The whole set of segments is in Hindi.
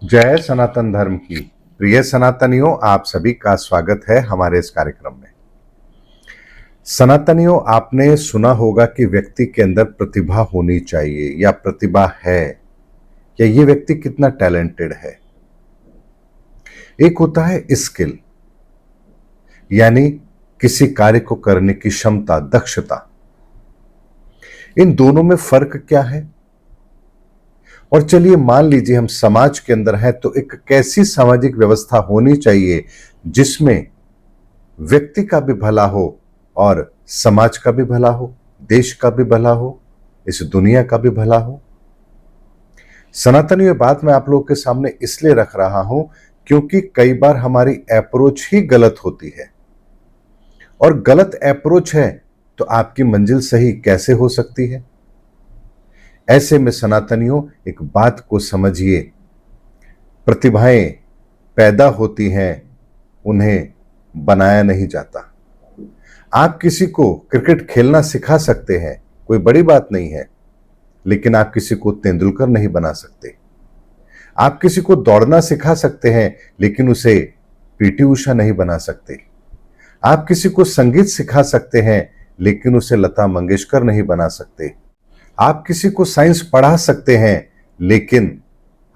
जय सनातन धर्म की। प्रिय सनातनियों, आप सभी का स्वागत है हमारे इस कार्यक्रम में। सनातनियों, आपने सुना होगा कि व्यक्ति के अंदर प्रतिभा होनी चाहिए या प्रतिभा है, या ये व्यक्ति कितना टैलेंटेड है। एक होता है स्किल, यानी किसी कार्य को करने की क्षमता, दक्षता। इन दोनों में फर्क क्या है? और चलिए मान लीजिए हम समाज के अंदर हैं, तो एक कैसी सामाजिक व्यवस्था होनी चाहिए जिसमें व्यक्ति का भी भला हो और समाज का भी भला हो, देश का भी भला हो, इस दुनिया का भी भला हो। सनातनी ये बात मैं आप लोगों के सामने इसलिए रख रहा हूं क्योंकि कई बार हमारी अप्रोच ही गलत होती है, और गलत अप्रोच है तो आपकी मंजिल सही कैसे हो सकती है। ऐसे में सनातनियों, एक बात को समझिए, प्रतिभाएं पैदा होती हैं, उन्हें बनाया नहीं जाता। आप किसी को क्रिकेट खेलना सिखा सकते हैं, कोई बड़ी बात नहीं है, लेकिन आप किसी को तेंदुलकर नहीं बना सकते। आप किसी को दौड़ना सिखा सकते हैं, लेकिन उसे पीटी उषा नहीं बना सकते। आप किसी को संगीत सिखा सकते हैं, लेकिन उसे लता मंगेशकर नहीं बना सकते। आप किसी को साइंस पढ़ा सकते हैं, लेकिन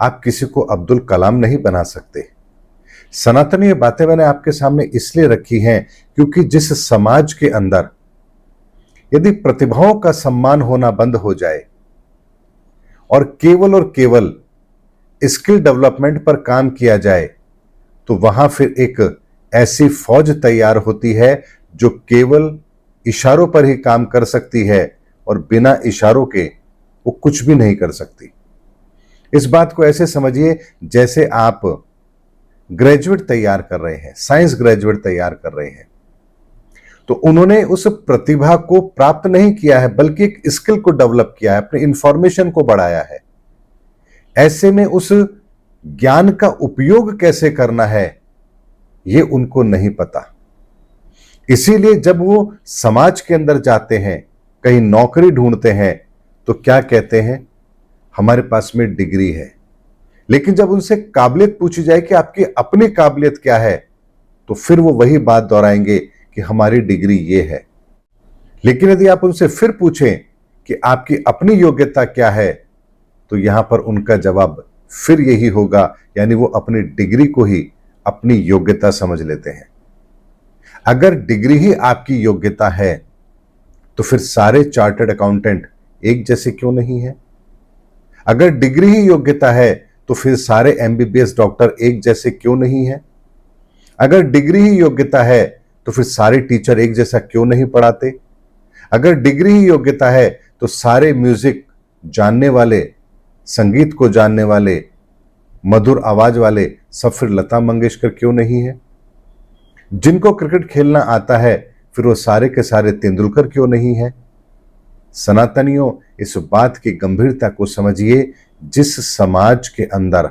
आप किसी को अब्दुल कलाम नहीं बना सकते। सनातनी ये बातें मैंने आपके सामने इसलिए रखी हैं क्योंकि जिस समाज के अंदर यदि प्रतिभाओं का सम्मान होना बंद हो जाए और केवल स्किल डेवलपमेंट पर काम किया जाए, तो वहां फिर एक ऐसी फौज तैयार होती है जो केवल इशारों पर ही काम कर सकती है और बिना इशारों के वो कुछ भी नहीं कर सकती। इस बात को ऐसे समझिए जैसे आप ग्रेजुएट तैयार कर रहे हैं, साइंस ग्रेजुएट तैयार कर रहे हैं, तो उन्होंने उस प्रतिभा को प्राप्त नहीं किया है, बल्कि एक स्किल को डेवलप किया है, अपने इंफॉर्मेशन को बढ़ाया है। ऐसे में उस ज्ञान का उपयोग कैसे करना है, ये उनको नहीं पता। इसीलिए जब वो समाज के अंदर जाते हैं, कहीं नौकरी ढूंढते हैं, तो क्या कहते हैं, हमारे पास में डिग्री है। लेकिन जब उनसे काबिलियत पूछी जाए कि आपकी अपनी काबिलियत क्या है, तो फिर वो वही बात दोहराएंगे कि हमारी डिग्री ये है। लेकिन यदि आप उनसे फिर पूछें कि आपकी अपनी योग्यता क्या है, तो यहां पर उनका जवाब फिर यही होगा, यानी वो अपनी डिग्री को ही अपनी योग्यता समझ लेते हैं। अगर डिग्री ही आपकी योग्यता है, तो फिर सारे चार्टर्ड अकाउंटेंट एक जैसे क्यों नहीं है? अगर डिग्री ही योग्यता है, तो फिर सारे एमबीबीएस डॉक्टर एक जैसे क्यों नहीं है? अगर डिग्री ही योग्यता है, तो फिर सारे टीचर एक जैसा क्यों नहीं पढ़ाते? अगर डिग्री ही योग्यता है, तो सारे म्यूजिक जानने वाले, संगीत को जानने वाले, मधुर आवाज वाले सब फिर लता मंगेशकर क्यों नहीं है? जिनको क्रिकेट खेलना आता है, फिर वो सारे के सारे तेंदुलकर क्यों नहीं है? सनातनियों, इस बात की गंभीरता को समझिए। जिस समाज के अंदर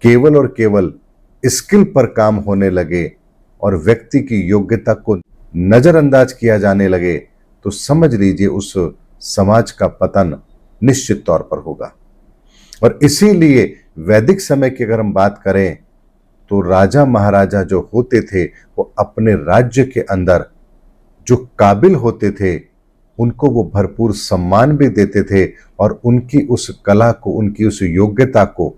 केवल और केवल स्किल पर काम होने लगे और व्यक्ति की योग्यता को नजरअंदाज किया जाने लगे, तो समझ लीजिए उस समाज का पतन निश्चित तौर पर होगा। और इसीलिए वैदिक समय की अगर हम बात करें, तो राजा महाराजा जो होते थे, वो अपने राज्य के अंदर जो काबिल होते थे, उनको वो भरपूर सम्मान भी देते थे, और उनकी उस कला को, उनकी उस योग्यता को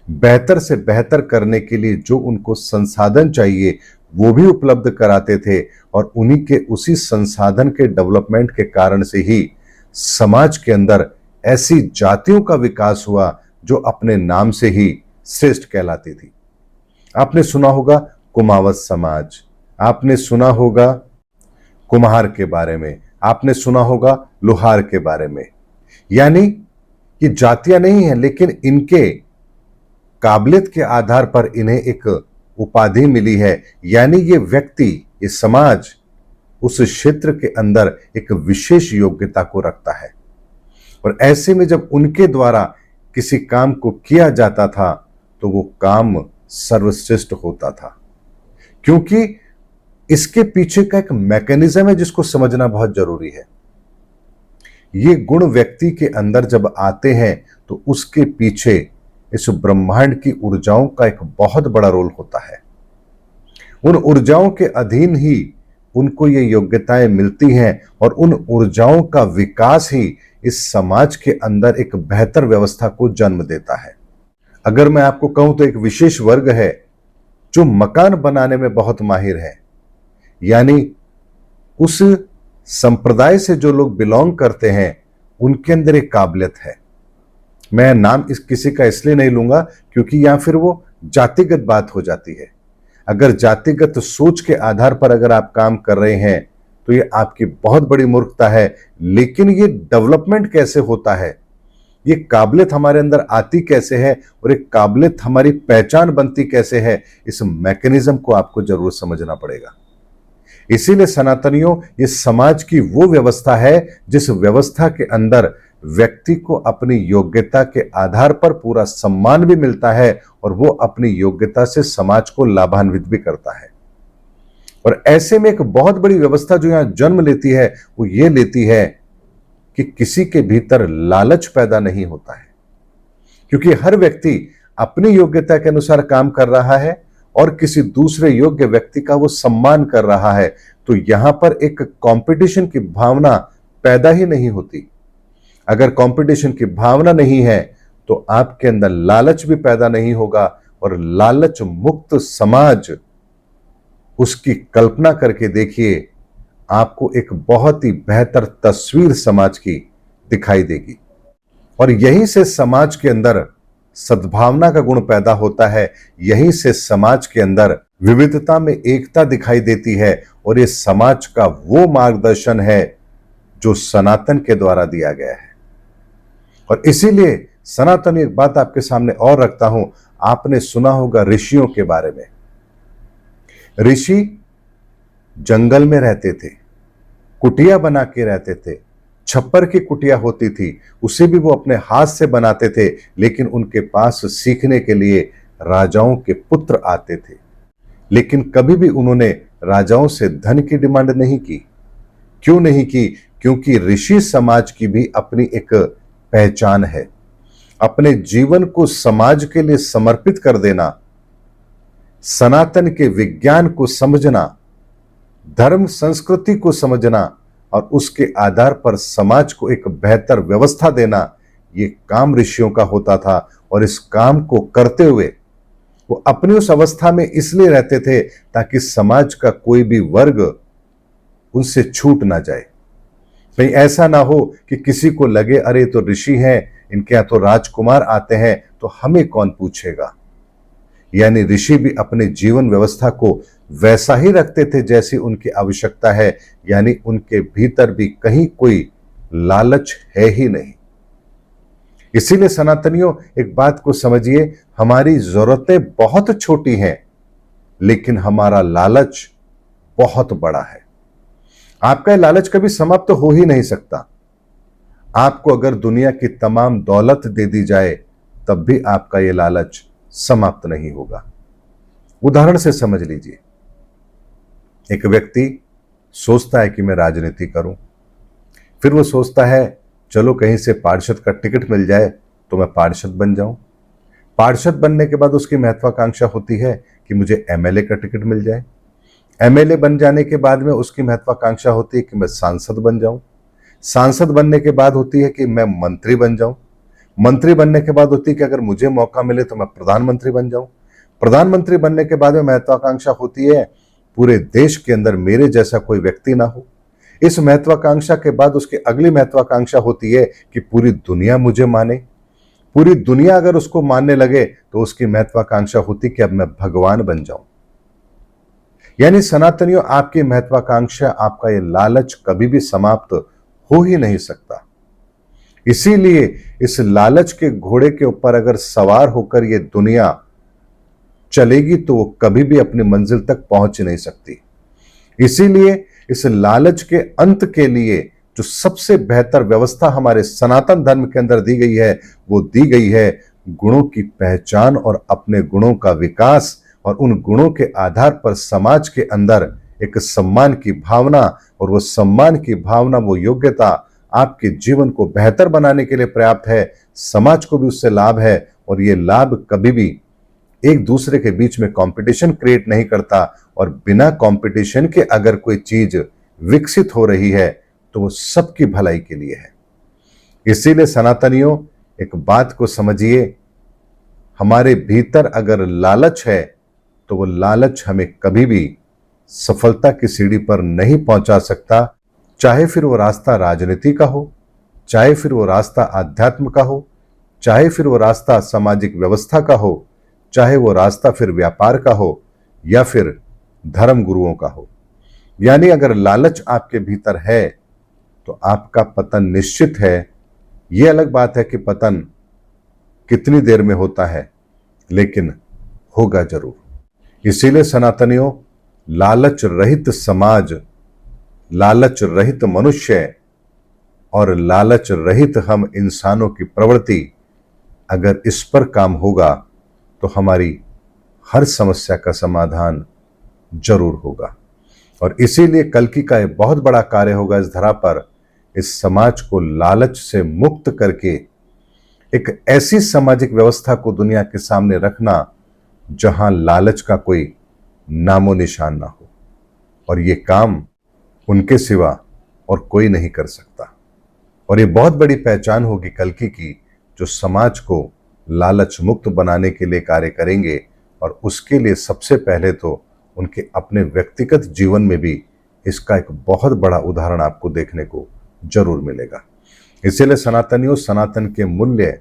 बेहतर से बेहतर करने के लिए जो उनको संसाधन चाहिए, वो भी उपलब्ध कराते थे। और उन्हीं के उसी संसाधन के डेवलपमेंट के कारण से ही समाज के अंदर ऐसी जातियों का विकास हुआ जो अपने नाम से ही श्रेष्ठ कहलाती थी। आपने सुना होगा कुमावत समाज, आपने सुना होगा कुम्हार के बारे में, आपने सुना होगा लोहार के बारे में। यानी ये जातियां नहीं हैं, लेकिन इनके काबिलियत के आधार पर इन्हें एक उपाधि मिली है। यानी ये व्यक्ति, ये समाज उस क्षेत्र के अंदर एक विशेष योग्यता को रखता है। और ऐसे में जब उनके द्वारा किसी काम को किया जाता था, तो वो काम सर्वश्रेष्ठ होता था, क्योंकि इसके पीछे का एक मैकेनिज्म है जिसको समझना बहुत जरूरी है। ये गुण व्यक्ति के अंदर जब आते हैं, तो उसके पीछे इस ब्रह्मांड की ऊर्जाओं का एक बहुत बड़ा रोल होता है। उन ऊर्जाओं के अधीन ही उनको ये योग्यताएं मिलती हैं और उन ऊर्जाओं का विकास ही इस समाज के अंदर एक बेहतर व्यवस्था को जन्म देता है। अगर मैं आपको कहूं तो एक विशेष वर्ग है जो मकान बनाने में बहुत माहिर है, यानी उस संप्रदाय से जो लोग बिलोंग करते हैं उनके अंदर एक काबिलियत है। मैं नाम किसी का इसलिए नहीं लूंगा क्योंकि या फिर वो जातिगत बात हो जाती है। अगर जातिगत सोच के आधार पर अगर आप काम कर रहे हैं तो ये आपकी बहुत बड़ी मूर्खता है। लेकिन ये डेवलपमेंट कैसे होता है, ये काबिलियत हमारे अंदर आती कैसे है और एक काबिलियत हमारी पहचान बनती कैसे है, इस मैकेनिज्म को आपको जरूर समझना पड़ेगा। इसीलिए सनातनियों, ये समाज की वो व्यवस्था है जिस व्यवस्था के अंदर व्यक्ति को अपनी योग्यता के आधार पर पूरा सम्मान भी मिलता है और वो अपनी योग्यता से समाज को लाभान्वित भी करता है। और ऐसे में एक बहुत बड़ी व्यवस्था जो यहां जन्म लेती है वो ये लेती है कि किसी के भीतर लालच पैदा नहीं होता है, क्योंकि हर व्यक्ति अपनी योग्यता के अनुसार काम कर रहा है और किसी दूसरे योग्य व्यक्ति का वो सम्मान कर रहा है। तो यहां पर एक कंपटीशन की भावना पैदा ही नहीं होती। अगर कंपटीशन की भावना नहीं है तो आपके अंदर लालच भी पैदा नहीं होगा और लालच मुक्त समाज, उसकी कल्पना करके देखिए, आपको एक बहुत ही बेहतर तस्वीर समाज की दिखाई देगी। और यहीं से समाज के अंदर सद्भावना का गुण पैदा होता है, यहीं से समाज के अंदर विविधता में एकता दिखाई देती है और ये समाज का वो मार्गदर्शन है जो सनातन के द्वारा दिया गया है। और इसीलिए सनातन, एक बात आपके सामने और रखता हूं, आपने सुना होगा ऋषियों के बारे में। ऋषि जंगल में रहते थे, कुटिया बना के रहते थे, छप्पर की कुटिया होती थी, उसे भी वो अपने हाथ से बनाते थे, लेकिन उनके पास सीखने के लिए राजाओं के पुत्र आते थे। लेकिन कभी भी उन्होंने राजाओं से धन की डिमांड नहीं की। क्यों नहीं की? क्योंकि ऋषि समाज की भी अपनी एक पहचान है। अपने जीवन को समाज के लिए समर्पित कर देना, सनातन के विज्ञान को समझना, धर्म संस्कृति को समझना और उसके आधार पर समाज को एक बेहतर व्यवस्था देना, ये काम ऋषियों का होता था। और इस काम को करते हुए वो अपनी उस अवस्था में इसलिए रहते थे ताकि समाज का कोई भी वर्ग उनसे छूट ना जाए। कहीं ऐसा ना हो कि किसी को लगे अरे तो ऋषि हैं, इनके यहां तो राजकुमार आते हैं तो हमें कौन पूछेगा। यानी ऋषि भी अपने जीवन व्यवस्था को वैसा ही रखते थे जैसी उनकी आवश्यकता है, यानी उनके भीतर भी कहीं कोई लालच है ही नहीं। इसीलिए सनातनियों, एक बात को समझिए, हमारी जरूरतें बहुत छोटी हैं लेकिन हमारा लालच बहुत बड़ा है। आपका लालच कभी समाप्त हो ही नहीं सकता। आपको अगर दुनिया की तमाम दौलत दे दी जाए तब भी आपका यह लालच समाप्त नहीं होगा। उदाहरण से समझ लीजिए, एक व्यक्ति सोचता है कि मैं राजनीति करूं, फिर वो सोचता है चलो कहीं से पार्षद का टिकट मिल जाए तो मैं पार्षद बन जाऊं। पार्षद बनने के बाद उसकी महत्वाकांक्षा होती है कि मुझे एमएलए का टिकट मिल जाए। एमएलए बन जाने के बाद में उसकी महत्वाकांक्षा होती है कि मैं सांसद बन जाऊं। सांसद बनने के बाद होती है कि मैं मंत्री बन जाऊं। मंत्री बनने के बाद होती है कि अगर मुझे मौका मिले तो मैं प्रधानमंत्री बन जाऊं। प्रधानमंत्री बनने के बाद में महत्वाकांक्षा होती है पूरे देश के अंदर मेरे जैसा कोई व्यक्ति ना हो। इस महत्वाकांक्षा के बाद उसकी अगली महत्वाकांक्षा होती है कि पूरी दुनिया मुझे माने। पूरी दुनिया अगर उसको मानने लगे तो उसकी महत्वाकांक्षा होती कि अब मैं भगवान बन जाऊं। यानी सनातनियों, आपकी महत्वाकांक्षा, आपका ये लालच कभी भी समाप्त हो ही नहीं सकता। इसीलिए इस लालच के घोड़े के ऊपर अगर सवार होकर ये दुनिया चलेगी तो वो कभी भी अपनी मंजिल तक पहुंच नहीं सकती। इसीलिए इस लालच के अंत के लिए जो सबसे बेहतर व्यवस्था हमारे सनातन धर्म के अंदर दी गई है, वो दी गई है गुणों की पहचान और अपने गुणों का विकास, और उन गुणों के आधार पर समाज के अंदर एक सम्मान की भावना, और वो सम्मान की भावना, वो योग्यता आपके जीवन को बेहतर बनाने के लिए पर्याप्त है। समाज को भी उससे लाभ है और ये लाभ कभी भी एक दूसरे के बीच में कंपटीशन क्रिएट नहीं करता, और बिना कंपटीशन के अगर कोई चीज विकसित हो रही है तो वो सबकी भलाई के लिए है। इसीलिए सनातनियों, एक बात को समझिए, हमारे भीतर अगर लालच है तो वो लालच हमें कभी भी सफलता की सीढ़ी पर नहीं पहुंचा सकता, चाहे फिर वो रास्ता राजनीति का हो, चाहे फिर वो रास्ता आध्यात्म का हो, चाहे फिर वो रास्ता सामाजिक व्यवस्था का हो, चाहे वो रास्ता फिर व्यापार का हो या फिर धर्म गुरुओं का हो। यानी अगर लालच आपके भीतर है तो आपका पतन निश्चित है। यह अलग बात है कि पतन कितनी देर में होता है, लेकिन होगा जरूर। इसीलिए सनातनियों, लालच रहित समाज, लालच रहित मनुष्य और लालच रहित हम इंसानों की प्रवृत्ति, अगर इस पर काम होगा तो हमारी हर समस्या का समाधान जरूर होगा। और इसीलिए कल्कि का एक बहुत बड़ा कार्य होगा इस धरा पर, इस समाज को लालच से मुक्त करके एक ऐसी सामाजिक व्यवस्था को दुनिया के सामने रखना जहां लालच का कोई नामो निशान ना हो। और ये काम उनके सिवा और कोई नहीं कर सकता। और ये बहुत बड़ी पहचान होगी कल्कि की, जो समाज को लालच मुक्त बनाने के लिए कार्य करेंगे। और उसके लिए सबसे पहले तो उनके अपने व्यक्तिगत जीवन में भी इसका एक बहुत बड़ा उदाहरण आपको देखने को जरूर मिलेगा। इसीलिए सनातनियों, सनातन के मूल्य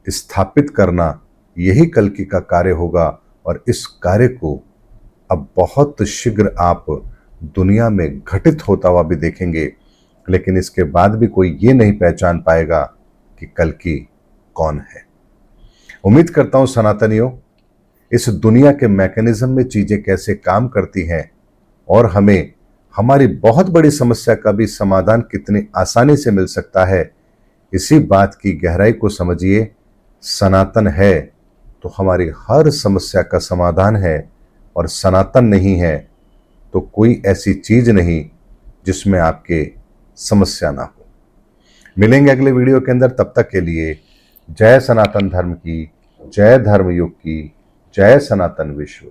स्थापित करना यही कल्कि का कार्य होगा। और इस कार्य को अब बहुत शीघ्र आप दुनिया में घटित होता हुआ भी देखेंगे, लेकिन इसके बाद भी कोई ये नहीं पहचान पाएगा कि कल्कि कौन है। उम्मीद करता हूं सनातनियों, इस दुनिया के मैकेनिज्म में चीजें कैसे काम करती हैं और हमें हमारी बहुत बड़ी समस्या का भी समाधान कितनी आसानी से मिल सकता है, इसी बात की गहराई को समझिए। सनातन है तो हमारी हर समस्या का समाधान है, और सनातन नहीं है तो कोई ऐसी चीज नहीं जिसमें आपके समस्या ना हो। मिलेंगे अगले वीडियो के अंदर, तब तक के लिए जय सनातन धर्म की, जय धर्म युग की, जय सनातन विश्व।